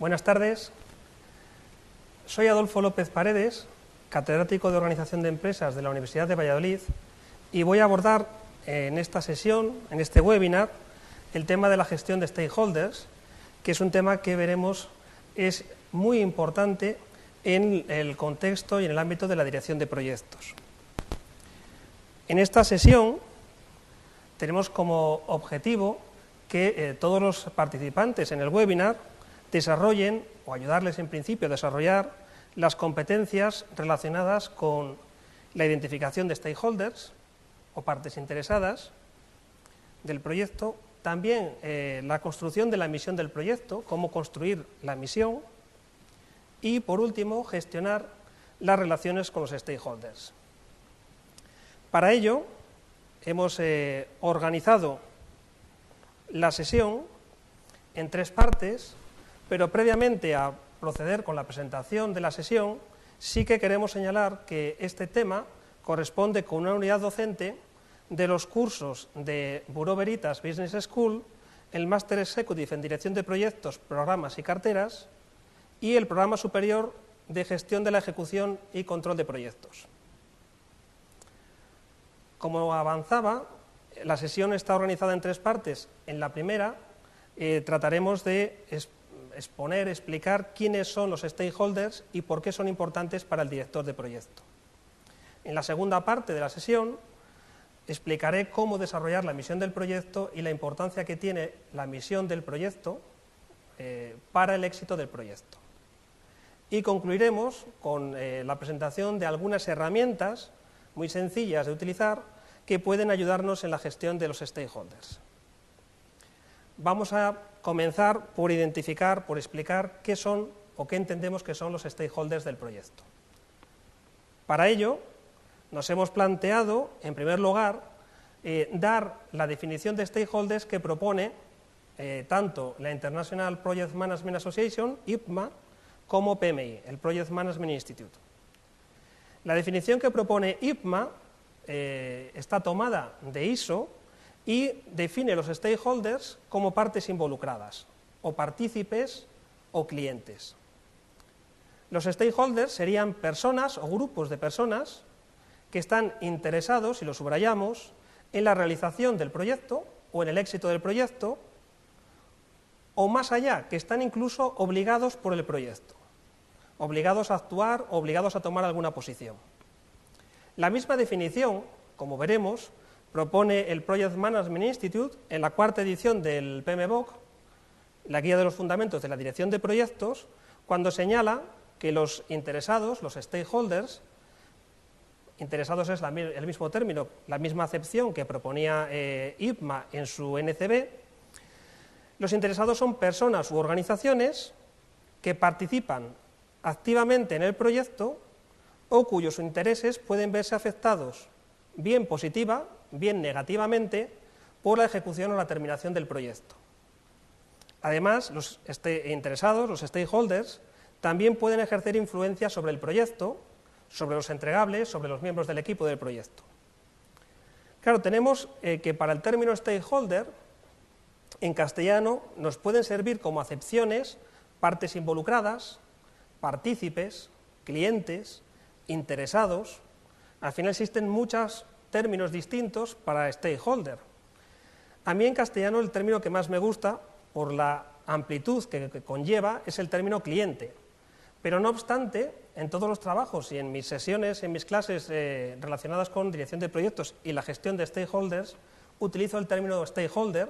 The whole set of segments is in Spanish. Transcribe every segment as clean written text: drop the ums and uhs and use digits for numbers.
Buenas tardes. Soy Adolfo López Paredes, catedrático de Organización de Empresas de la Universidad de Valladolid, y voy a abordar en esta sesión, en este webinar, el tema de la gestión de stakeholders, que es un tema que veremos es muy importante en el contexto y en el ámbito de la dirección de proyectos. En esta sesión tenemos como objetivo que todos los participantes en el webinar desarrollen, o ayudarles en principio a desarrollar, las competencias relacionadas con la identificación de stakeholders o partes interesadas del proyecto, también la construcción de la misión del proyecto, cómo construir la misión, y por último, gestionar las relaciones con los stakeholders. Para ello, hemos organizado la sesión en 3 partes, pero previamente a proceder con la presentación de la sesión, sí que queremos señalar que este tema corresponde con una unidad docente de los cursos de Bureau Veritas Business School, el Máster Executive en Dirección de Proyectos, Programas y Carteras, y el Programa Superior de Gestión de la Ejecución y Control de Proyectos. Como avanzaba, la sesión está organizada en 3 partes. En la primera trataremos de exponer, explicar quiénes son los stakeholders y por qué son importantes para el director de proyecto. En la segunda parte de la sesión explicaré cómo desarrollar la misión del proyecto y la importancia que tiene la misión del proyecto para el éxito del proyecto. Y concluiremos con la presentación de algunas herramientas muy sencillas de utilizar que pueden ayudarnos en la gestión de los stakeholders. Vamos a comenzar por identificar, por explicar qué son o qué entendemos que son los stakeholders del proyecto. Para ello, nos hemos planteado, en primer lugar, dar la definición de stakeholders que propone tanto la International Project Management Association, IPMA, como PMI, el Project Management Institute. La definición que propone IPMA está tomada de ISO y define los stakeholders como partes involucradas, o partícipes o clientes. Los stakeholders serían personas o grupos de personas que están interesados, y lo subrayamos, en la realización del proyecto o en el éxito del proyecto, o más allá, que están incluso obligados por el proyecto, obligados a actuar, obligados a tomar alguna posición. La misma definición, como veremos, propone el Project Management Institute en la 4ª edición del PMBOK, la Guía de los Fundamentos de la Dirección de Proyectos, cuando señala que los interesados, los stakeholders, interesados es el mismo término, la misma acepción que proponía IPMA en su NCB, los interesados son personas u organizaciones que participan activamente en el proyecto o cuyos intereses pueden verse afectados bien positiva, bien negativamente, por la ejecución o la terminación del proyecto. Además, los interesados, los stakeholders, también pueden ejercer influencia sobre el proyecto, sobre los entregables, sobre los miembros del equipo del proyecto. Claro, tenemos que para el término stakeholder, en castellano, nos pueden servir como acepciones partes involucradas, partícipes, clientes, interesados. Al final existen muchos términos distintos para stakeholder. A mí en castellano el término que más me gusta, por la amplitud que conlleva, es el término cliente. Pero no obstante, en todos los trabajos y en mis sesiones, en mis clases relacionadas con dirección de proyectos y la gestión de stakeholders, utilizo el término stakeholder,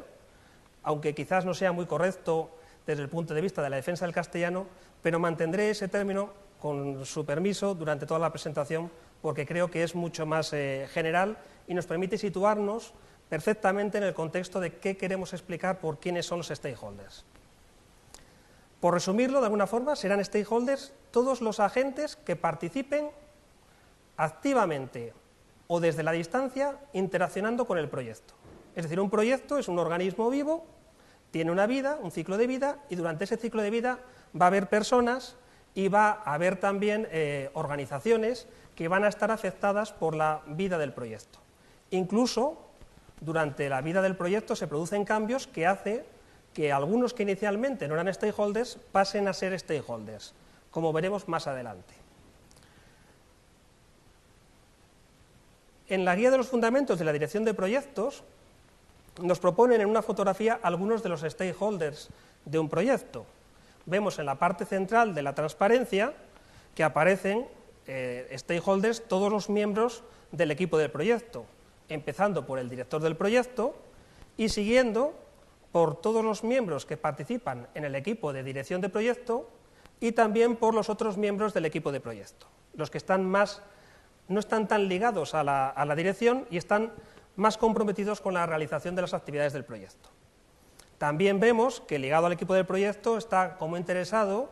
aunque quizás no sea muy correcto desde el punto de vista de la defensa del castellano, pero mantendré ese término, con su permiso, durante toda la presentación, porque creo que es mucho más general y nos permite situarnos perfectamente en el contexto de qué queremos explicar por quiénes son los stakeholders. Por resumirlo de alguna forma, serán stakeholders todos los agentes que participen activamente o desde la distancia interaccionando con el proyecto. Es decir, un proyecto es un organismo vivo, tiene una vida, un ciclo de vida, y durante ese ciclo de vida va a haber personas y va a haber también organizaciones que van a estar afectadas por la vida del proyecto. Incluso durante la vida del proyecto se producen cambios que hace que algunos que inicialmente no eran stakeholders pasen a ser stakeholders, como veremos más adelante. En la guía de los fundamentos de la dirección de proyectos nos proponen en una fotografía algunos de los stakeholders de un proyecto. Vemos en la parte central de la transparencia que aparecen stakeholders, todos los miembros del equipo del proyecto, empezando por el director del proyecto y siguiendo por todos los miembros que participan en el equipo de dirección de proyecto y también por los otros miembros del equipo de proyecto, los que no están tan ligados a la dirección y están más comprometidos con la realización de las actividades del proyecto. También vemos que ligado al equipo del proyecto está como interesado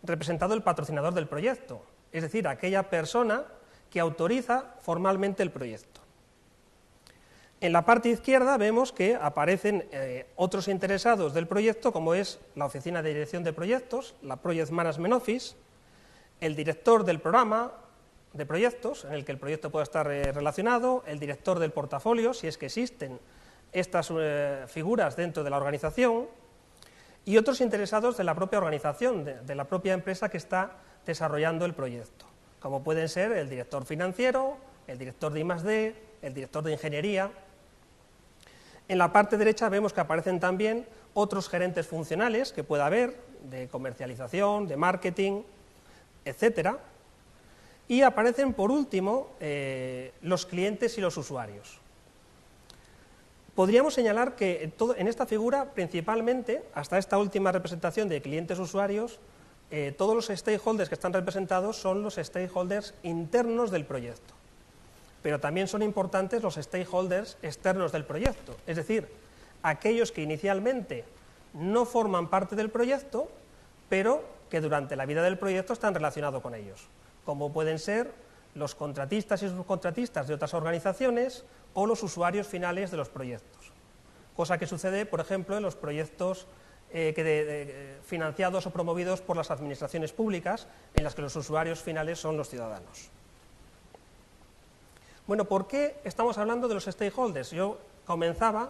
representado el patrocinador del proyecto, es decir, aquella persona que autoriza formalmente el proyecto. En la parte izquierda vemos que aparecen otros interesados del proyecto, como es la Oficina de Dirección de Proyectos, la Project Management Office, el director del programa de proyectos en el que el proyecto pueda estar relacionado, el director del portafolio, si es que existen estas figuras dentro de la organización, y otros interesados de la propia organización, de la propia empresa que está desarrollando el proyecto, como pueden ser el director financiero, el director de I+D, el director de ingeniería. En la parte derecha vemos que aparecen también otros gerentes funcionales que pueda haber, de comercialización, de marketing, etcétera, y aparecen por último los clientes y los usuarios. Podríamos señalar que en esta figura, principalmente, hasta esta última representación de clientes-usuarios, todos los stakeholders que están representados son los stakeholders internos del proyecto, pero también son importantes los stakeholders externos del proyecto, es decir, aquellos que inicialmente no forman parte del proyecto, pero que durante la vida del proyecto están relacionados con ellos, como pueden ser los contratistas y subcontratistas de otras organizaciones o los usuarios finales de los proyectos, cosa que sucede, por ejemplo, en los proyectos financiados o promovidos por las administraciones públicas, en las que los usuarios finales son los ciudadanos. Bueno, ¿por qué estamos hablando de los stakeholders? Yo comenzaba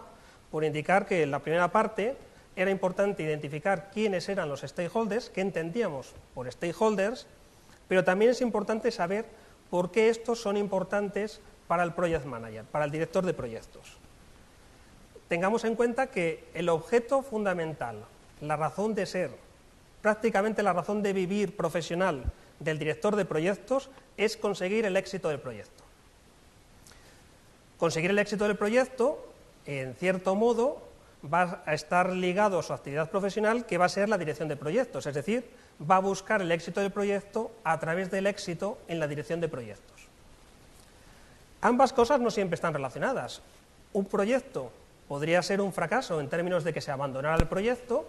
por indicar que en la primera parte era importante identificar quiénes eran los stakeholders, qué entendíamos por stakeholders, pero también es importante saber por qué estos son importantes para el project manager, para el director de proyectos. Tengamos en cuenta que el objeto fundamental, la razón de ser, prácticamente la razón de vivir profesional del director de proyectos es conseguir el éxito del proyecto. Conseguir el éxito del proyecto, en cierto modo, va a estar ligado a su actividad profesional, que va a ser la dirección de proyectos, es decir, va a buscar el éxito del proyecto a través del éxito en la dirección de proyectos. Ambas cosas no siempre están relacionadas. Un proyecto podría ser un fracaso en términos de que se abandonara el proyecto,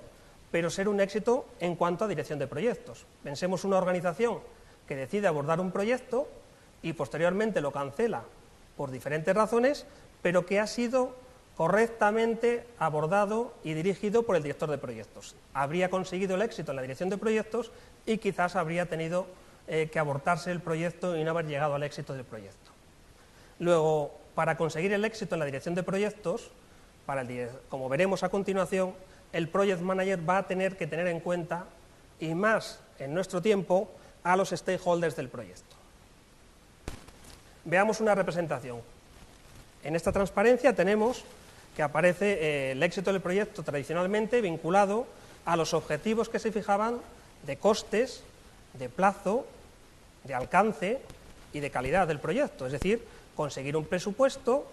pero ser un éxito en cuanto a dirección de proyectos. Pensemos una organización que decide abordar un proyecto y posteriormente lo cancela por diferentes razones, pero que ha sido correctamente abordado y dirigido por el director de proyectos. Habría conseguido el éxito en la dirección de proyectos y quizás habría tenido que abortarse el proyecto y no haber llegado al éxito del proyecto. Luego, para conseguir el éxito en la dirección de proyectos, como veremos a continuación, el project manager va a tener que tener en cuenta, y más en nuestro tiempo, a los stakeholders del proyecto. Veamos una representación. En esta transparencia tenemos que aparece el éxito del proyecto tradicionalmente vinculado a los objetivos que se fijaban de costes, de plazo, de alcance y de calidad del proyecto, es decir, conseguir un presupuesto,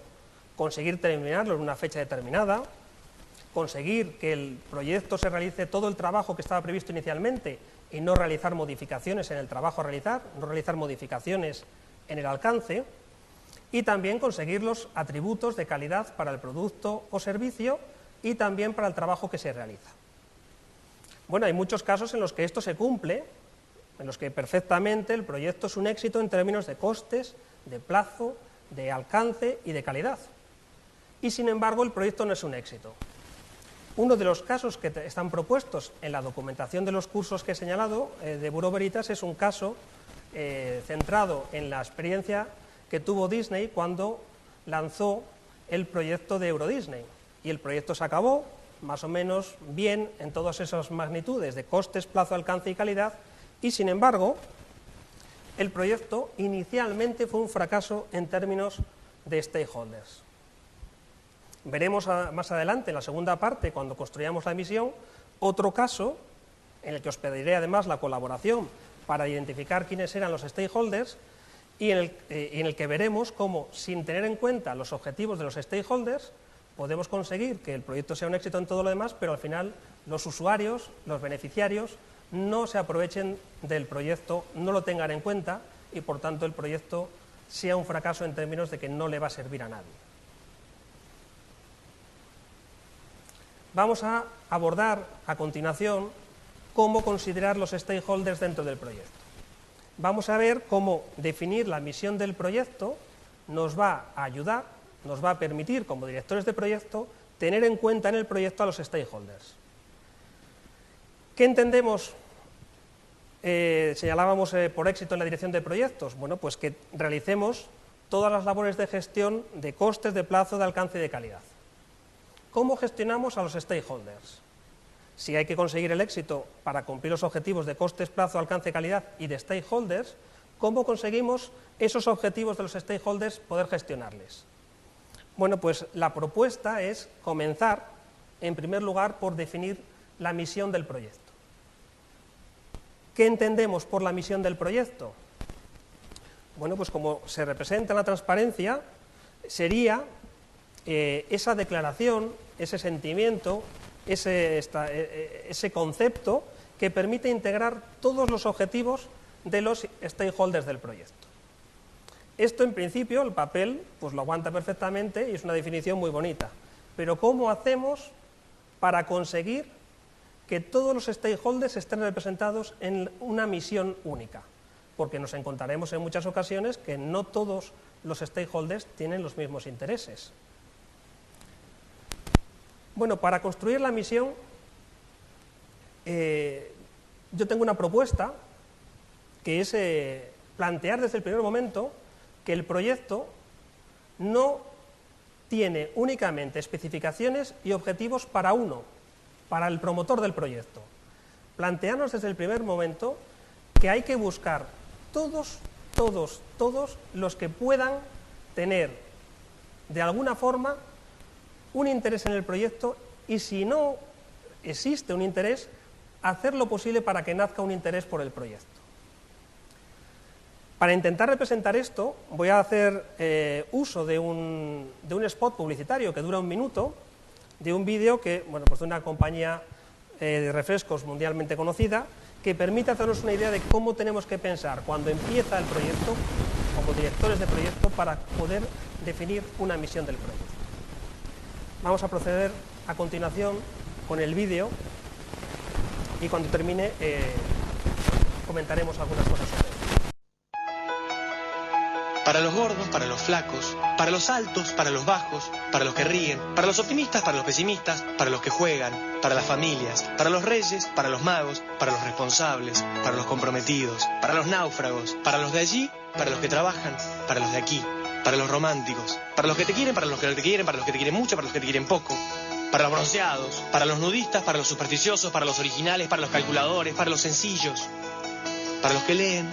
conseguir terminarlo en una fecha determinada, conseguir que el proyecto se realice todo el trabajo que estaba previsto inicialmente y no realizar modificaciones en el trabajo a realizar, no realizar modificaciones en el alcance, y también conseguir los atributos de calidad para el producto o servicio y también para el trabajo que se realiza. Bueno, hay muchos casos en los que esto se cumple, en los que perfectamente el proyecto es un éxito en términos de costes, de plazo, de alcance y de calidad. Y sin embargo el proyecto no es un éxito. Uno de los casos que están propuestos en la documentación de los cursos que he señalado de Bureau Veritas es un caso centrado en la experiencia que tuvo Disney cuando lanzó el proyecto de Euro Disney. Y el proyecto se acabó, más o menos bien en todas esas magnitudes de costes, plazo, alcance y calidad, y sin embargo, el proyecto inicialmente fue un fracaso en términos de stakeholders. Veremos más adelante, en la segunda parte, cuando construyamos la misión, otro caso en el que os pediré además la colaboración para identificar quiénes eran los stakeholders y en el que veremos cómo, sin tener en cuenta los objetivos de los stakeholders, podemos conseguir que el proyecto sea un éxito en todo lo demás, pero al final los usuarios, los beneficiarios, no se aprovechen del proyecto, no lo tengan en cuenta y por tanto el proyecto sea un fracaso en términos de que no le va a servir a nadie. Vamos a abordar a continuación cómo considerar los stakeholders dentro del proyecto. Vamos a ver cómo definir la misión del proyecto nos va a ayudar, nos va a permitir como directores de proyecto tener en cuenta en el proyecto a los stakeholders. ¿Qué entendemos? Señalábamos por éxito en la dirección de proyectos. Bueno, pues que realicemos todas las labores de gestión de costes, de plazo, de alcance y de calidad. ¿Cómo gestionamos a los stakeholders? Si hay que conseguir el éxito para cumplir los objetivos de costes, plazo, alcance, calidad y de stakeholders, ¿cómo conseguimos esos objetivos de los stakeholders poder gestionarles? Bueno, pues la propuesta es comenzar, en primer lugar, por definir la misión del proyecto. ¿Qué entendemos por la misión del proyecto? Bueno, pues como se representa en la transparencia, sería esa declaración, ese sentimiento, ese concepto que permite integrar todos los objetivos de los stakeholders del proyecto. Esto, en principio, el papel pues lo aguanta perfectamente y es una definición muy bonita. Pero ¿cómo hacemos para conseguir que todos los stakeholders estén representados en una misión única? Porque nos encontraremos en muchas ocasiones que no todos los stakeholders tienen los mismos intereses. Bueno, para construir la misión, yo tengo una propuesta que es plantear desde el primer momento que el proyecto no tiene únicamente especificaciones y objetivos para uno, para el promotor del proyecto. Plantearnos desde el primer momento que hay que buscar todos los que puedan tener de alguna forma un interés en el proyecto y si no existe un interés, hacer lo posible para que nazca un interés por el proyecto. Para intentar representar esto, voy a hacer uso de un spot publicitario que dura 1 minuto, de un vídeo que, bueno, pues de una compañía de refrescos mundialmente conocida, que permite hacernos una idea de cómo tenemos que pensar cuando empieza el proyecto, como directores de proyecto, para poder definir una misión del proyecto. Vamos a proceder a continuación con el vídeo y cuando termine comentaremos algunas cosas sobre él. Para los gordos, para los flacos, para los altos, para los bajos, para los que ríen, para los optimistas, para los pesimistas, para los que juegan, para las familias, para los reyes, para los magos, para los responsables, para los comprometidos, para los náufragos, para los de allí, para los que trabajan, para los de aquí, para los románticos, para los que te quieren, para los que no te quieren, para los que te quieren mucho, para los que te quieren poco, para los bronceados, para los nudistas, para los supersticiosos, para los originales, para los calculadores, para los sencillos, para los que leen,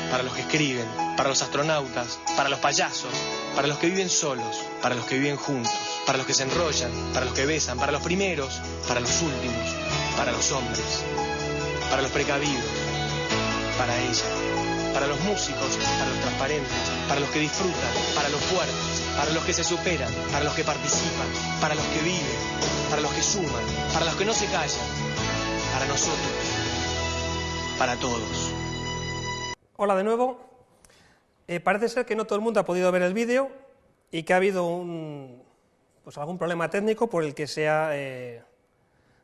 para los que escriben, para los astronautas, para los payasos, para los que viven solos, para los que viven juntos, para los que se enrollan, para los que besan, para los primeros, para los últimos, para los hombres, para los precavidos, para ella, para los músicos, para los transparentes, para los que disfrutan, para los fuertes, para los que se superan, para los que participan, para los que viven, para los que suman, para los que no se callan, para nosotros, para todos. Hola de nuevo. Parece ser que no todo el mundo ha podido ver el vídeo y que ha habido algún problema técnico por el que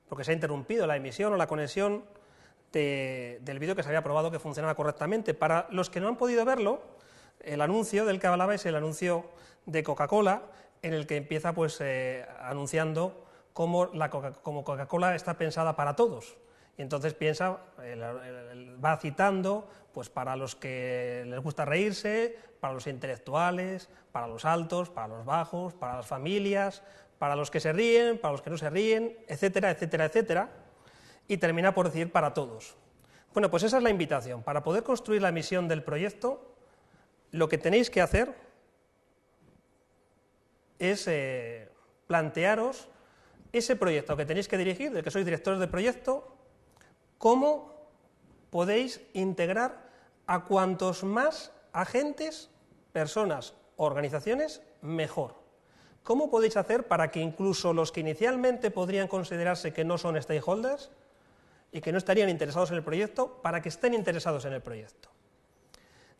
porque se ha interrumpido la emisión o la conexión del vídeo que se había probado que funcionaba correctamente. Para los que no han podido verlo, el anuncio del que hablaba es el anuncio de Coca-Cola, en el que empieza anunciando cómo Coca-Cola está pensada para todos. Y entonces piensa, va citando, pues para los que les gusta reírse, para los intelectuales, para los altos, para los bajos, para las familias, para los que se ríen, para los que no se ríen, etcétera, etcétera, etcétera, y termina por decir para todos. Bueno, pues esa es la invitación. Para poder construir la misión del proyecto, lo que tenéis que hacer es plantearos ese proyecto que tenéis que dirigir, del que sois directores de proyecto, cómo podéis integrar a cuantos más agentes, personas, organizaciones, mejor. ¿Cómo podéis hacer para que incluso los que inicialmente podrían considerarse que no son stakeholders y que no estarían interesados en el proyecto, para que estén interesados en el proyecto?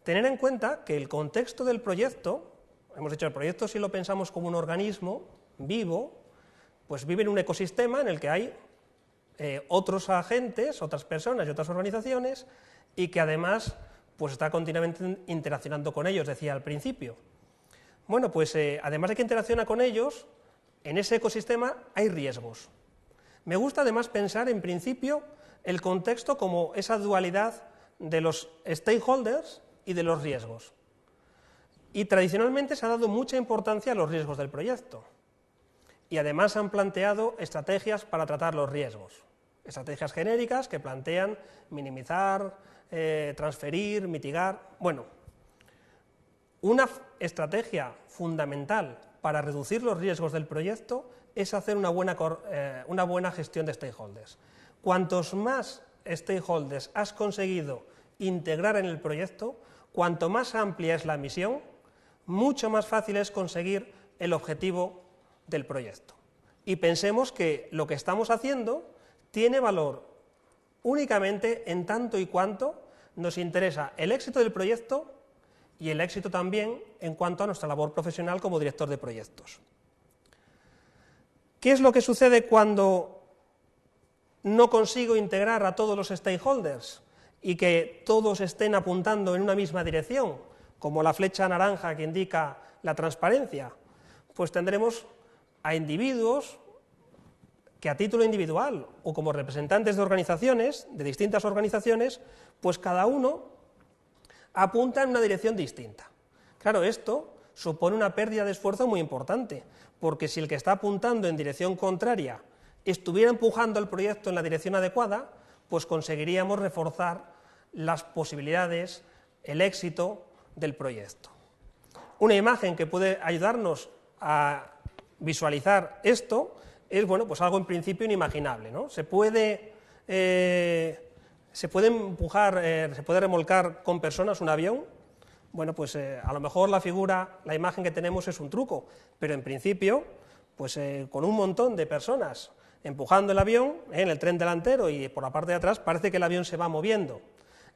Tener en cuenta que el contexto del proyecto, hemos dicho el proyecto si lo pensamos como un organismo vivo, pues vive en un ecosistema en el que hay otros agentes, otras personas y otras organizaciones, y que además pues está continuamente interaccionando con ellos, decía al principio. Bueno, pues además de que interacciona con ellos, en ese ecosistema hay riesgos. Me gusta además pensar en principio el contexto como esa dualidad de los stakeholders y de los riesgos. Y tradicionalmente se ha dado mucha importancia a los riesgos del proyecto. Y además han planteado estrategias para tratar los riesgos. Estrategias genéricas que plantean minimizar, transferir, mitigar. Bueno, una estrategia fundamental para reducir los riesgos del proyecto es hacer una buena gestión de stakeholders. Cuantos más stakeholders has conseguido integrar en el proyecto, cuanto más amplia es la misión, mucho más fácil es conseguir el objetivo del proyecto. Y pensemos que lo que estamos haciendo tiene valor únicamente en tanto y cuanto nos interesa el éxito del proyecto y el éxito también en cuanto a nuestra labor profesional como director de proyectos. ¿Qué es lo que sucede cuando no consigo integrar a todos los stakeholders y que todos estén apuntando en una misma dirección, como la flecha naranja que indica la transparencia? Pues tendremos a individuos que a título individual o como representantes de organizaciones, de distintas organizaciones, pues cada uno apunta en una dirección distinta. Claro, esto supone una pérdida de esfuerzo muy importante, porque si el que está apuntando en dirección contraria estuviera empujando el proyecto en la dirección adecuada, pues conseguiríamos reforzar las posibilidades, el éxito del proyecto. Una imagen que puede ayudarnos a visualizar esto es, bueno, pues algo en principio inimaginable, ¿no? Se puede empujar, se puede remolcar con personas un avión. Bueno, pues a lo mejor la imagen que tenemos es un truco, pero en principio, pues con un montón de personas empujando el avión, en el tren delantero y por la parte de atrás, parece que el avión se va moviendo.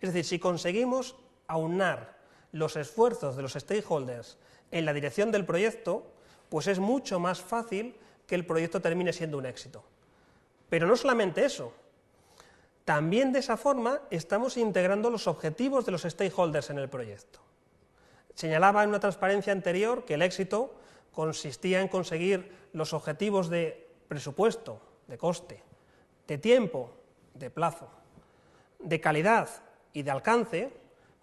Es decir, si conseguimos aunar los esfuerzos de los stakeholders en la dirección del proyecto, pues es mucho más fácil que el proyecto termine siendo un éxito. Pero no solamente eso, también de esa forma estamos integrando los objetivos de los stakeholders en el proyecto. Señalaba en una transparencia anterior que el éxito consistía en conseguir los objetivos de presupuesto, de coste, de tiempo, de plazo, de calidad y de alcance.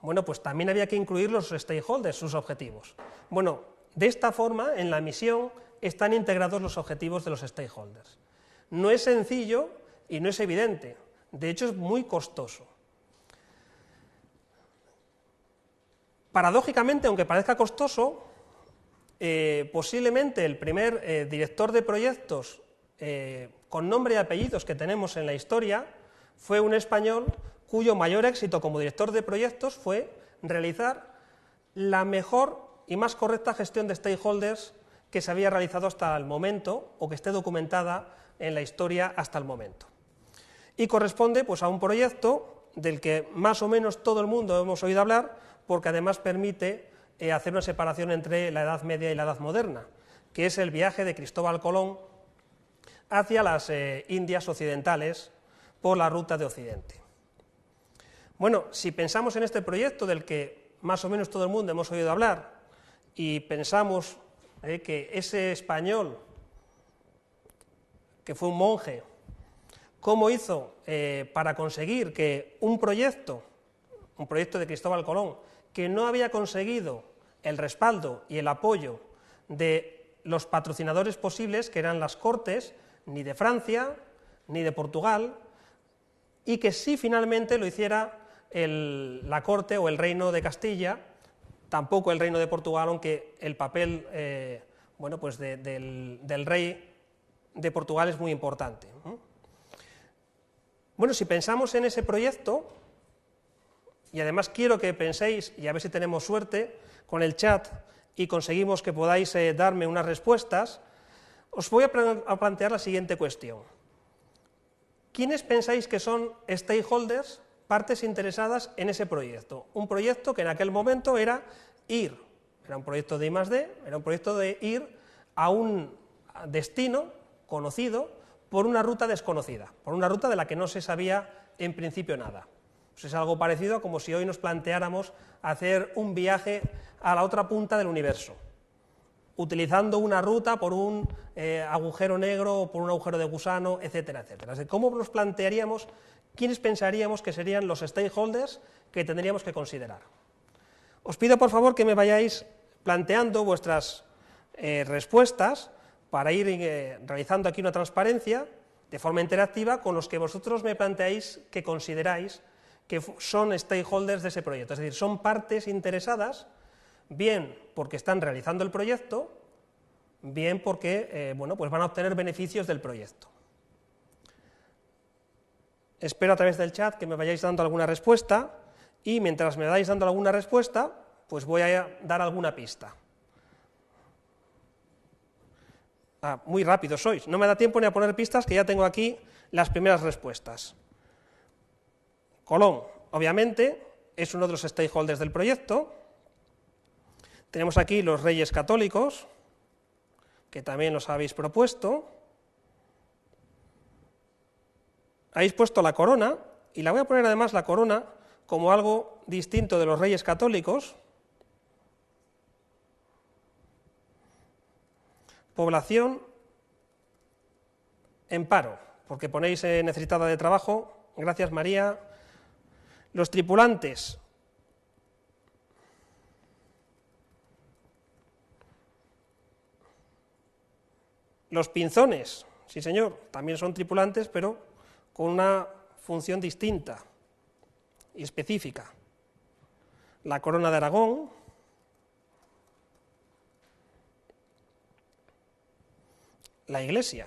Bueno, pues también había que incluir los stakeholders, sus objetivos. Bueno, de esta forma, en la misión están integrados los objetivos de los stakeholders. No es sencillo y no es evidente, de hecho es muy costoso. Paradójicamente, aunque parezca costoso, posiblemente el primer director de proyectos con nombre y apellidos que tenemos en la historia fue un español cuyo mayor éxito como director de proyectos fue realizar la mejor y más correcta gestión de stakeholders que se había realizado hasta el momento o que esté documentada en la historia hasta el momento. Y corresponde pues a un proyecto del que más o menos todo el mundo hemos oído hablar, porque además permite hacer una separación entre la Edad Media y la Edad Moderna, que es el viaje de Cristóbal Colón hacia las Indias occidentales por la ruta de Occidente. Bueno, si pensamos en este proyecto del que más o menos todo el mundo hemos oído hablar y pensamos que ese español, que fue un monje, cómo hizo para conseguir que un proyecto de Cristóbal Colón, que no había conseguido el respaldo y el apoyo de los patrocinadores posibles, que eran las Cortes, ni de Francia, ni de Portugal, y que sí finalmente lo hiciera la Corte o el Reino de Castilla, tampoco el Reino de Portugal, aunque el papel pues del rey de Portugal es muy importante. Bueno, si pensamos en ese proyecto, y además quiero que penséis, y a ver si tenemos suerte con el chat y conseguimos que podáis darme unas respuestas, os voy a plantear la siguiente cuestión. ¿Quiénes pensáis que son stakeholders, partes interesadas en ese proyecto? Un proyecto que en aquel momento era un proyecto de I+D, era un proyecto de ir a un destino conocido por una ruta desconocida, por una ruta de la que no se sabía en principio nada. Pues es algo parecido a como si hoy nos planteáramos hacer un viaje a la otra punta del universo, utilizando una ruta por un agujero negro o por un agujero de gusano, etcétera, etcétera. ¿Cómo nos plantearíamos, quiénes pensaríamos que serían los stakeholders que tendríamos que considerar? Os pido por favor que me vayáis planteando vuestras respuestas para ir realizando aquí una transparencia de forma interactiva con los que vosotros me planteáis que consideráis que son stakeholders de ese proyecto, es decir, son partes interesadas, bien porque están realizando el proyecto, bien porque pues van a obtener beneficios del proyecto. Espero a través del chat que me vayáis dando alguna respuesta y mientras me vais dando alguna respuesta, pues voy a dar alguna pista. Muy rápido sois, no me da tiempo ni a poner pistas, que ya tengo aquí las primeras respuestas. Colón, obviamente, es uno de los stakeholders del proyecto. Tenemos aquí los Reyes Católicos, que también los habéis propuesto. Habéis puesto la corona, y la voy a poner además la corona como algo distinto de los Reyes Católicos. Población en paro, porque ponéis necesitada de trabajo. Gracias, María. Los tripulantes. Los pinzones, sí señor, también son tripulantes, pero con una función distinta y específica. La corona de Aragón. La Iglesia.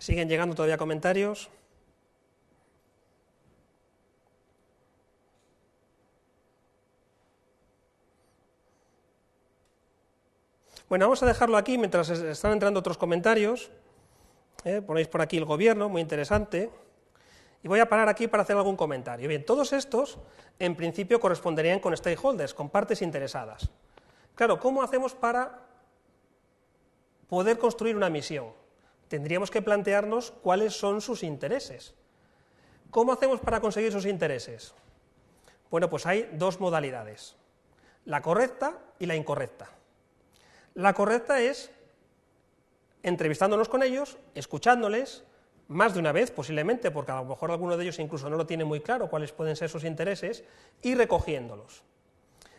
Siguen llegando todavía comentarios. Bueno, vamos a dejarlo aquí mientras están entrando otros comentarios. Ponéis por aquí el gobierno, muy interesante. Y voy a parar aquí para hacer algún comentario. Bien, todos estos, en principio, corresponderían con stakeholders, con partes interesadas. Claro, ¿cómo hacemos para poder construir una misión? Tendríamos que plantearnos cuáles son sus intereses. ¿Cómo hacemos para conseguir sus intereses? Bueno, pues hay dos modalidades, la correcta y la incorrecta. La correcta es entrevistándonos con ellos, escuchándoles, más de una vez posiblemente, porque a lo mejor alguno de ellos incluso no lo tiene muy claro cuáles pueden ser sus intereses, y recogiéndolos.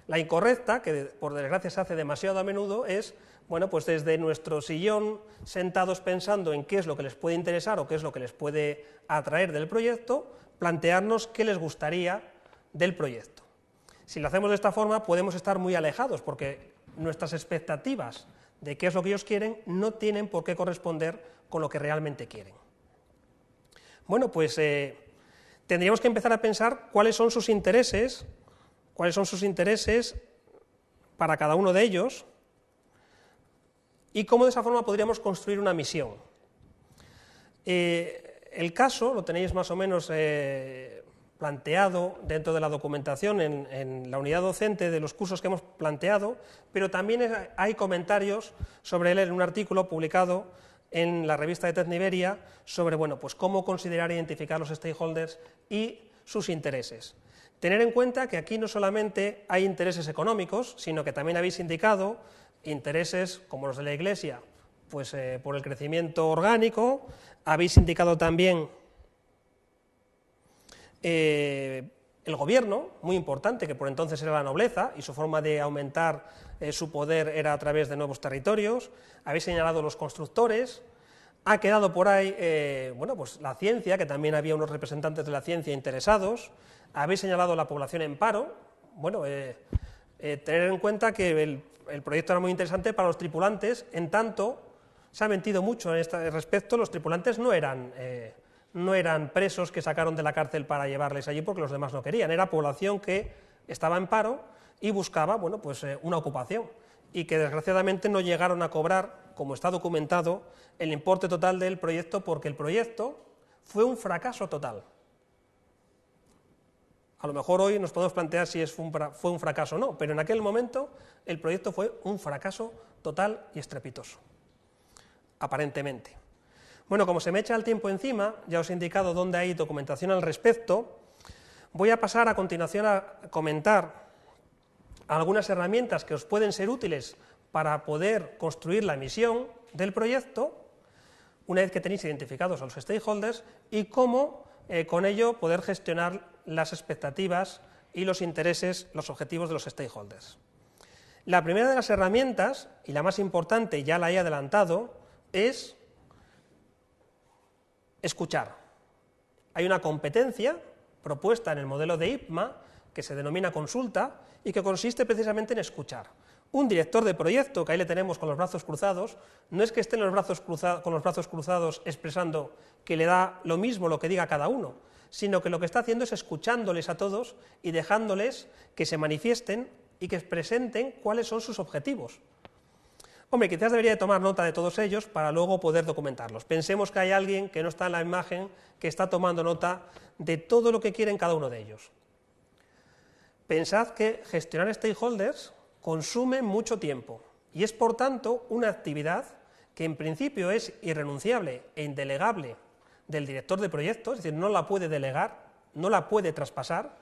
La incorrecta, que por desgracia se hace demasiado a menudo, es, bueno, pues desde nuestro sillón, sentados pensando en qué es lo que les puede interesar o qué es lo que les puede atraer del proyecto, plantearnos qué les gustaría del proyecto. Si lo hacemos de esta forma, podemos estar muy alejados, porque nuestras expectativas de qué es lo que ellos quieren no tienen por qué corresponder con lo que realmente quieren. Bueno, pues tendríamos que empezar a pensar cuáles son sus intereses para cada uno de ellos y cómo de esa forma podríamos construir una misión. El caso lo tenéis más o menos planteado dentro de la documentación en la unidad docente de los cursos que hemos planteado, pero también hay comentarios sobre él en un artículo publicado en la revista de TecNiberia sobre, bueno, pues cómo considerar e identificar los stakeholders y sus intereses. Tener en cuenta que aquí no solamente hay intereses económicos, sino que también habéis indicado intereses como los de la Iglesia, pues por el crecimiento orgánico, habéis indicado también el gobierno, muy importante, que por entonces era la nobleza, y su forma de aumentar su poder era a través de nuevos territorios, habéis señalado los constructores, ha quedado por ahí bueno, pues la ciencia, que también había unos representantes de la ciencia interesados, habéis señalado la población en paro, bueno, tener en cuenta que el proyecto era muy interesante para los tripulantes, en tanto se ha mentido mucho en este respecto, los tripulantes no eran presos que sacaron de la cárcel para llevarles allí porque los demás no querían, era población que estaba en paro y buscaba, bueno, pues una ocupación, y que desgraciadamente no llegaron a cobrar, como está documentado, el importe total del proyecto, porque el proyecto fue un fracaso total. A lo mejor hoy nos podemos plantear si fue un fracaso o no, pero en aquel momento el proyecto fue un fracaso total y estrepitoso, aparentemente. Bueno, como se me echa el tiempo encima, ya os he indicado dónde hay documentación al respecto, voy a pasar a continuación a comentar algunas herramientas que os pueden ser útiles para poder construir la misión del proyecto, una vez que tenéis identificados a los stakeholders, y cómo con ello poder gestionar las expectativas y los intereses, los objetivos de los stakeholders. La primera de las herramientas, y la más importante, ya la he adelantado, es escuchar. Hay una competencia propuesta en el modelo de IPMA que se denomina consulta y que consiste precisamente en escuchar. Un director de proyecto, que ahí le tenemos con los brazos cruzados, no es que esté con los brazos cruzados expresando que le da lo mismo lo que diga cada uno, sino que lo que está haciendo es escuchándoles a todos y dejándoles que se manifiesten y que presenten cuáles son sus objetivos. Hombre, quizás debería de tomar nota de todos ellos para luego poder documentarlos. Pensemos que hay alguien que no está en la imagen, que está tomando nota de todo lo que quieren cada uno de ellos. Pensad que gestionar stakeholders consume mucho tiempo y es, por tanto, una actividad que en principio es irrenunciable e indelegable del director de proyecto, es decir, no la puede delegar, no la puede traspasar,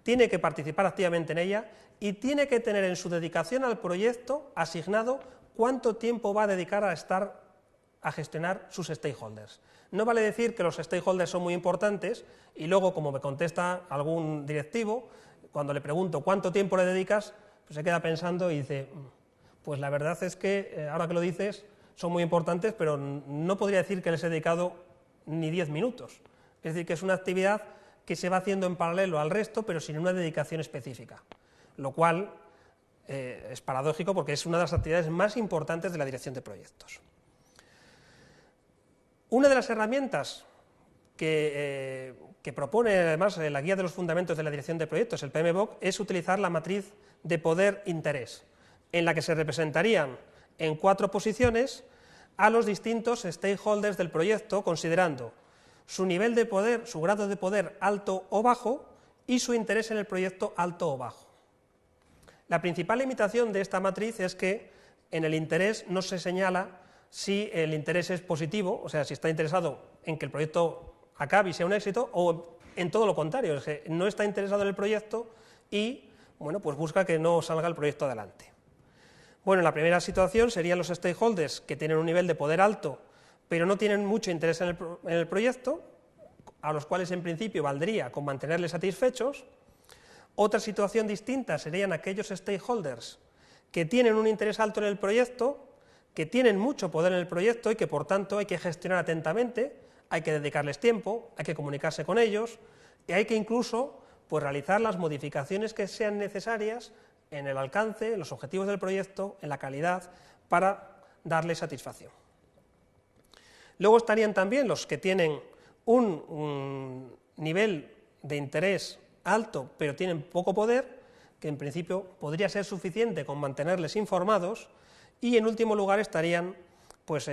tiene que participar activamente en ella y tiene que tener en su dedicación al proyecto asignado cuánto tiempo va a dedicar a gestionar sus stakeholders. No vale decir que los stakeholders son muy importantes y luego, como me contesta algún directivo, cuando le pregunto cuánto tiempo le dedicas, pues se queda pensando y dice, pues la verdad es que, ahora que lo dices, son muy importantes, pero no podría decir que les he dedicado ni 10 minutos. Es decir, que es una actividad que se va haciendo en paralelo al resto, pero sin una dedicación específica, lo cual es paradójico porque es una de las actividades más importantes de la dirección de proyectos. Una de las herramientas que propone además la guía de los fundamentos de la dirección de proyectos, el PMBOK, es utilizar la matriz de poder-interés, en la que se representarían en 4 posiciones a los distintos stakeholders del proyecto, considerando su nivel de poder, su grado de poder alto o bajo y su interés en el proyecto alto o bajo. La principal limitación de esta matriz es que en el interés no se señala si el interés es positivo, o sea, si está interesado en que el proyecto acabe y sea un éxito, o en todo lo contrario, es que no está interesado en el proyecto y, bueno, pues busca que no salga el proyecto adelante. Bueno, la primera situación serían los stakeholders que tienen un nivel de poder alto, pero no tienen mucho interés en el proyecto, a los cuales en principio valdría con mantenerles satisfechos. Otra situación distinta serían aquellos stakeholders que tienen un interés alto en el proyecto, que tienen mucho poder en el proyecto y que por tanto hay que gestionar atentamente, hay que dedicarles tiempo, hay que comunicarse con ellos y hay que incluso pues, realizar las modificaciones que sean necesarias en el alcance, en los objetivos del proyecto, en la calidad, para darles satisfacción. Luego estarían también los que tienen un nivel de interés alto, pero tienen poco poder, que en principio podría ser suficiente con mantenerles informados, y en último lugar estarían pues,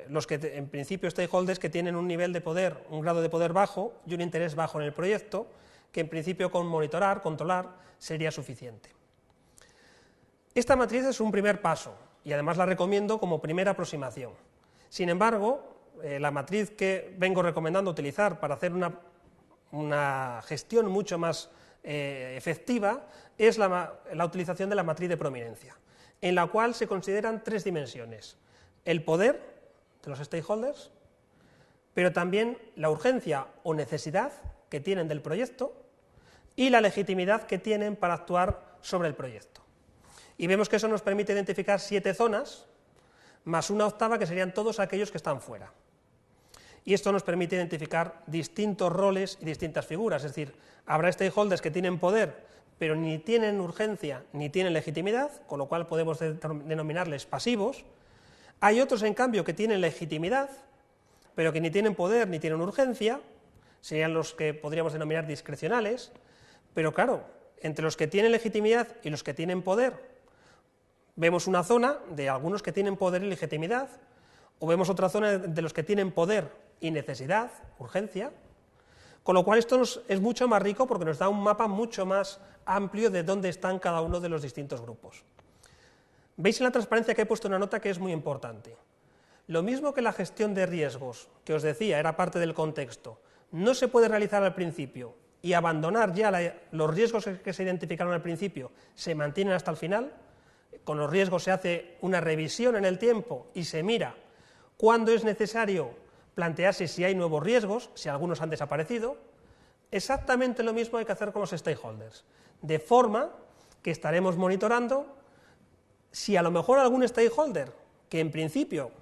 los que en principio stakeholders que tienen un nivel de poder, un grado de poder bajo y un interés bajo en el proyecto, que en principio con monitorar, controlar, sería suficiente. Esta matriz es un primer paso y además la recomiendo como primera aproximación. Sin embargo, la matriz que vengo recomendando utilizar para hacer una una gestión mucho más efectiva, es la utilización de la matriz de prominencia, en la cual se consideran tres dimensiones: el poder de los stakeholders, pero también la urgencia o necesidad que tienen del proyecto y la legitimidad que tienen para actuar sobre el proyecto. Y vemos que eso nos permite identificar 7 zonas, más una octava que serían todos aquellos que están fuera. Y esto nos permite identificar distintos roles y distintas figuras, es decir, habrá stakeholders que tienen poder, pero ni tienen urgencia ni tienen legitimidad, con lo cual podemos denominarles pasivos. Hay otros, en cambio, que tienen legitimidad, pero que ni tienen poder ni tienen urgencia, serían los que podríamos denominar discrecionales, pero claro, entre los que tienen legitimidad y los que tienen poder, vemos una zona de algunos que tienen poder y legitimidad, o vemos otra zona de los que tienen poder y necesidad, urgencia, con lo cual esto es mucho más rico porque nos da un mapa mucho más amplio de dónde están cada uno de los distintos grupos. Veis en la transparencia que he puesto una nota que es muy importante. Lo mismo que la gestión de riesgos, que os decía, era parte del contexto, no se puede realizar al principio y abandonar ya los riesgos que se identificaron al principio, se mantienen hasta el final. Con los riesgos se hace una revisión en el tiempo y se mira cuándo es necesario plantearse si hay nuevos riesgos, si algunos han desaparecido. Exactamente lo mismo hay que hacer con los stakeholders, de forma que estaremos monitorando si a lo mejor algún stakeholder, que en principio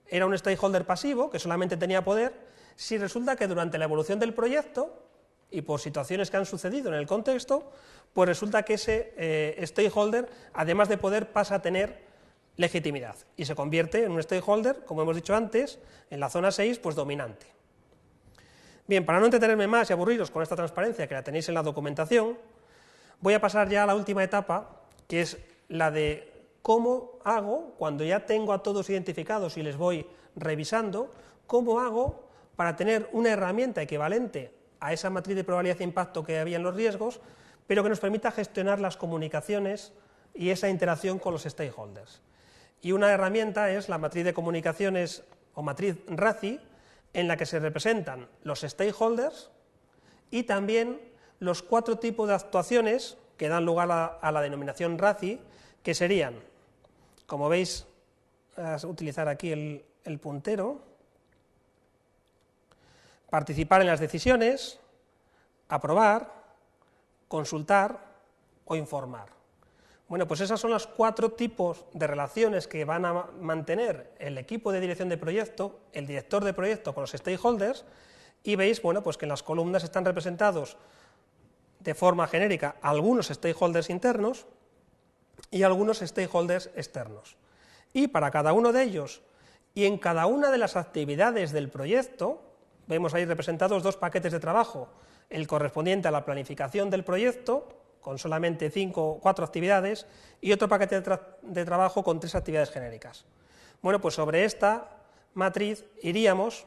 era un stakeholder pasivo, que solamente tenía poder, si resulta que durante la evolución del proyecto y por situaciones que han sucedido en el contexto, pues resulta que ese stakeholder, además de poder, pasa a tener legitimidad y se convierte en un stakeholder, como hemos dicho antes, en la zona 6, pues dominante. Bien, para no entretenerme más y aburriros con esta transparencia, que la tenéis en la documentación, voy a pasar ya a la última etapa, que es la de cómo hago, cuando ya tengo a todos identificados y les voy revisando, cómo hago para tener una herramienta equivalente a esa matriz de probabilidad de impacto que había en los riesgos, pero que nos permita gestionar las comunicaciones y esa interacción con los stakeholders. Y una herramienta es la matriz de comunicaciones o matriz RACI, en la que se representan los stakeholders y también los 4 tipos de actuaciones que dan lugar a la denominación RACI, que serían, como veis, voy a utilizar aquí el puntero, participar en las decisiones, aprobar, consultar o informar. Bueno, pues esas son los 4 tipos de relaciones que van a mantener el equipo de dirección de proyecto, el director de proyecto con los stakeholders, y veis, bueno, pues que en las columnas están representados de forma genérica algunos stakeholders internos y algunos stakeholders externos. Y para cada uno de ellos y en cada una de las actividades del proyecto, vemos ahí representados 2 paquetes de trabajo, el correspondiente a la planificación del proyecto, con solamente 4 actividades, y otro paquete de trabajo con 3 actividades genéricas. Bueno, pues sobre esta matriz iríamos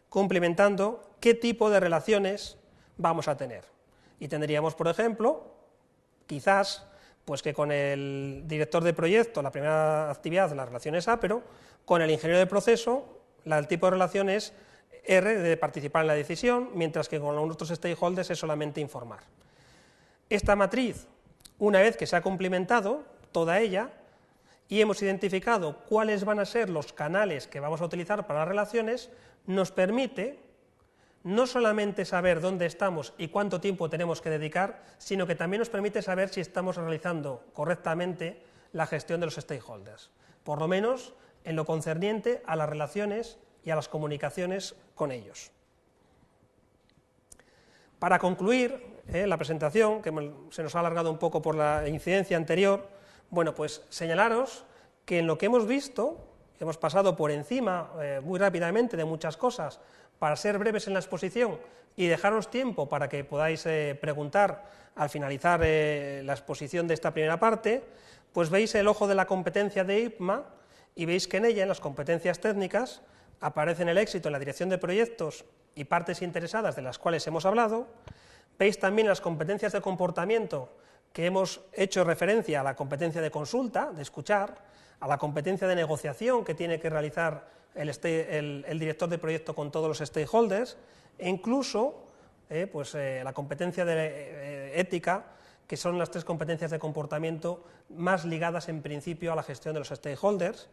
complementando qué tipo de relaciones vamos a tener. Y tendríamos, por ejemplo, quizás, pues que con el director de proyecto, la primera actividad, las relaciones A, pero con el ingeniero de proceso, el tipo de relación es R, de participar en la decisión, mientras que con los otros stakeholders es solamente informar. Esta matriz, una vez que se ha complementado toda ella y hemos identificado cuáles van a ser los canales que vamos a utilizar para las relaciones, nos permite no solamente saber dónde estamos y cuánto tiempo tenemos que dedicar, sino que también nos permite saber si estamos realizando correctamente la gestión de los stakeholders, por lo menos en lo concerniente a las relaciones y a las comunicaciones con ellos. Para concluir la presentación, que se nos ha alargado un poco por la incidencia anterior, bueno, pues señalaros que en lo que hemos visto, hemos pasado por encima muy rápidamente de muchas cosas para ser breves en la exposición y dejaros tiempo para que podáis preguntar al finalizar la exposición de esta primera parte, pues veis el ojo de la competencia de IPMA y veis que en ella, en las competencias técnicas, aparecen el éxito en la dirección de proyectos y partes interesadas de las cuales hemos hablado. Veis también las competencias de comportamiento que hemos hecho referencia a la competencia de consulta, de escuchar, a la competencia de negociación que tiene que realizar el director de proyecto con todos los stakeholders, e incluso la competencia de ética, que son las 3 competencias de comportamiento más ligadas en principio a la gestión de los stakeholders.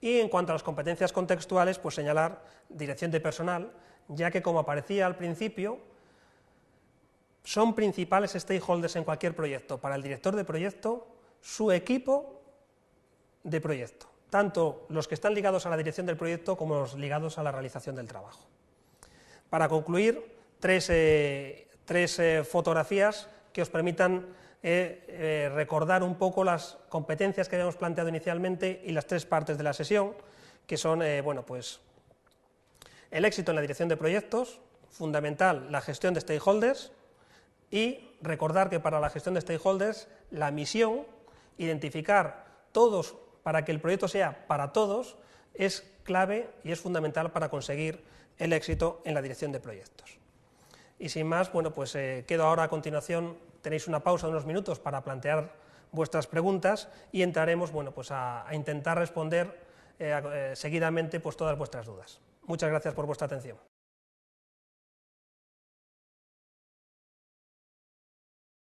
Y en cuanto a las competencias contextuales, pues señalar dirección de personal, ya que, como aparecía al principio, son principales stakeholders en cualquier proyecto. Para el director de proyecto, su equipo de proyecto, tanto los que están ligados a la dirección del proyecto como los ligados a la realización del trabajo. Para concluir, tres fotografías que os permitan recordar un poco las competencias que habíamos planteado inicialmente y las 3 partes de la sesión, que son pues el éxito en la dirección de proyectos, fundamental la gestión de stakeholders, y recordar que para la gestión de stakeholders la misión, identificar todos para que el proyecto sea para todos, es clave y es fundamental para conseguir el éxito en la dirección de proyectos. Y sin más, quedo ahora a continuación, tenéis una pausa de unos minutos para plantear vuestras preguntas y entraremos a intentar responder seguidamente todas vuestras dudas. Muchas gracias por vuestra atención.